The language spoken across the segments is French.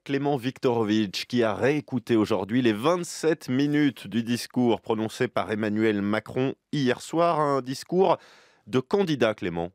Clément Viktorovitch qui a réécouté aujourd'hui les 27 minutes du discours prononcé par Emmanuel Macron hier soir. Un discours de candidat, Clément.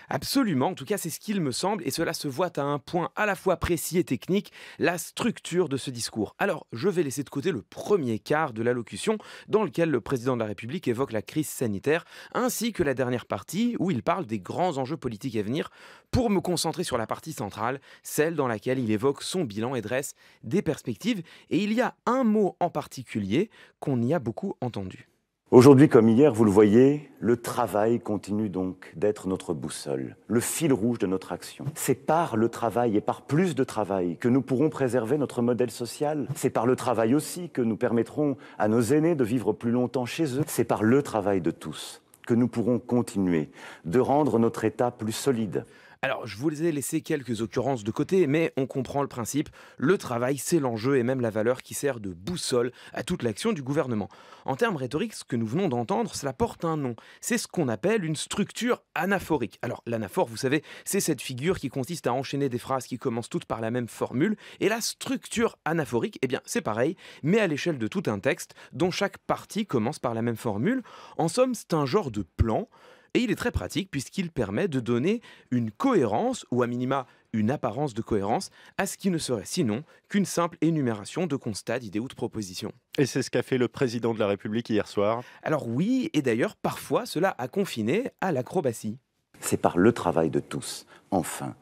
Absolument, en tout cas c'est ce qu'il me semble, et cela se voit à un point à la fois précis et technique, la structure de ce discours. Alors, je vais laisser de côté le premier quart de l'allocution, dans lequel le président de la République évoque la crise sanitaire, ainsi que la dernière partie, où il parle des grands enjeux politiques à venir, pour me concentrer sur la partie centrale, celle dans laquelle il évoque son bilan et dresse des perspectives, et il y a un mot en particulier qu'on y a beaucoup entendu. Aujourd'hui comme hier, vous le voyez, le travail continue donc d'être notre boussole, le fil rouge de notre action. C'est par le travail et par plus de travail que nous pourrons préserver notre modèle social. C'est par le travail aussi que nous permettrons à nos aînés de vivre plus longtemps chez eux. C'est par le travail de tous que nous pourrons continuer de rendre notre État plus solide. Alors, je vous ai laissé quelques occurrences de côté, mais on comprend le principe. Le travail, c'est l'enjeu et même la valeur qui sert de boussole à toute l'action du gouvernement. En termes rhétoriques, ce que nous venons d'entendre, cela porte un nom. C'est ce qu'on appelle une structure anaphorique. Alors, l'anaphore, vous savez, c'est cette figure qui consiste à enchaîner des phrases qui commencent toutes par la même formule. Et la structure anaphorique, eh bien, c'est pareil, mais à l'échelle de tout un texte, dont chaque partie commence par la même formule. En somme, c'est un genre de plan. Et il est très pratique puisqu'il permet de donner une cohérence, ou à minima une apparence de cohérence, à ce qui ne serait sinon qu'une simple énumération de constats, d'idées ou de propositions. Et c'est ce qu'a fait le président de la République hier soir. Alors oui, et d'ailleurs parfois cela a confiné à l'acrobatie. C'est par le travail de tous, enfin,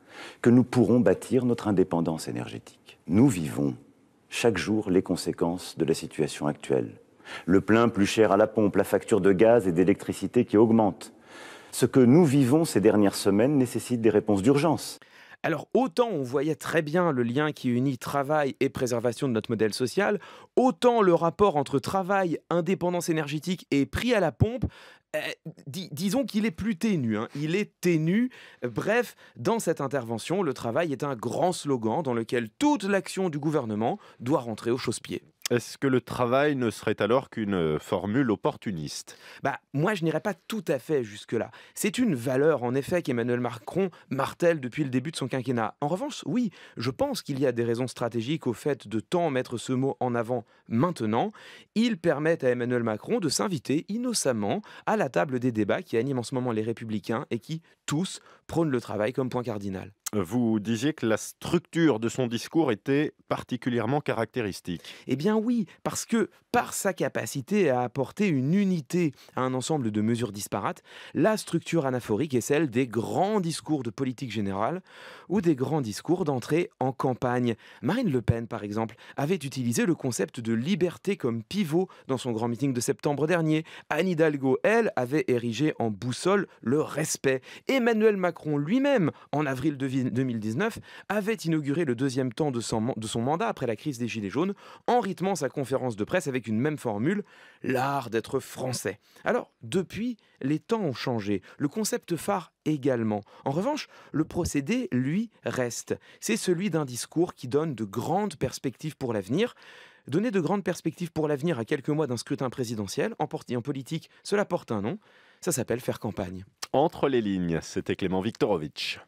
que nous pourrons bâtir notre indépendance énergétique. Nous vivons chaque jour les conséquences de la situation actuelle. Le plein plus cher à la pompe, la facture de gaz et d'électricité qui augmente. Ce que nous vivons ces dernières semaines nécessite des réponses d'urgence. Alors autant on voyait très bien le lien qui unit travail et préservation de notre modèle social, autant le rapport entre travail, indépendance énergétique et prix à la pompe, euh, disons qu'il est plus ténu, hein. Il est ténu. Bref, dans cette intervention, le travail est un grand slogan dans lequel toute l'action du gouvernement doit rentrer au chausse-pied. Est-ce que le travail ne serait alors qu'une formule opportuniste? Moi, je n'irais pas tout à fait jusque-là. C'est une valeur, en effet, qu'Emmanuel Macron martèle depuis le début de son quinquennat. En revanche, oui, je pense qu'il y a des raisons stratégiques au fait de tant mettre ce mot en avant maintenant. Ils permettent à Emmanuel Macron de s'inviter innocemment à la table des débats qui animent en ce moment les Républicains et qui, tous, prônent le travail comme point cardinal. Vous disiez que la structure de son discours était particulièrement caractéristique. Eh bien oui, parce que par sa capacité à apporter une unité à un ensemble de mesures disparates, la structure anaphorique est celle des grands discours de politique générale ou des grands discours d'entrée en campagne. Marine Le Pen, par exemple, avait utilisé le concept de liberté comme pivot dans son grand meeting de septembre dernier. Anne Hidalgo, elle, avait érigé en boussole le respect. Emmanuel Macron lui-même, en avril 2019, avait inauguré le deuxième temps de son mandat après la crise des Gilets jaunes, en rythmant sa conférence de presse avec une même formule, l'art d'être français. Alors, depuis, les temps ont changé, le concept phare également. En revanche, le procédé, lui, reste. C'est celui d'un discours qui donne de grandes perspectives pour l'avenir. Donner de grandes perspectives pour l'avenir à quelques mois d'un scrutin présidentiel, en politique, cela porte un nom, ça s'appelle faire campagne. Entre les lignes, c'était Clément Viktorovitch.